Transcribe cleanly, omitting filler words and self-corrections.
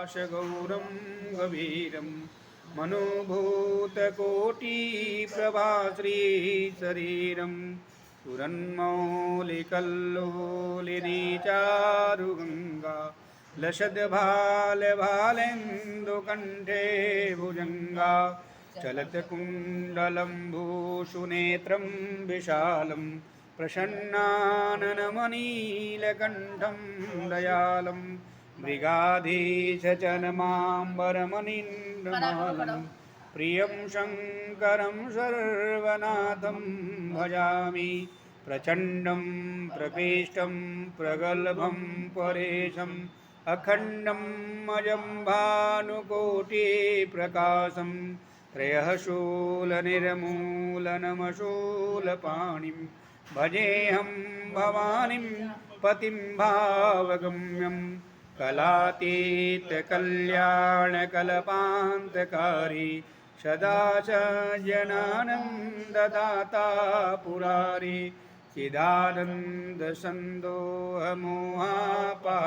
गौरं गभीरं मनोभूतकोटिप्रभाश्रीशरीरं पुरन्मौलिकल्लोलिनीचारुगङ्गा लसद्भालभालेन्दुकण्ठे भुजङ्गा चलत्कुण्डलम्बूषुनेत्रं विशालं प्रसन्नाननमनीलकण्ठं दयालं मृगाधीशचनमाम्बरमनीन्द्रमालं प्रियं शङ्करं सर्वनाथं भजामि प्रचण्डं प्रकृष्टं प्रगल्भं परेशम् अखण्डम् अजं भानुकोटिप्रकाशं त्रयःशूलनिर्मूलनमशूलपाणिं भजेऽहं भवानीं पतिं भावगम्यं कलातीतकल्याणकल्पान्तकारी सदा च जनानन्ददाता पुरारी चिदानन्दसन्दोहमोहापा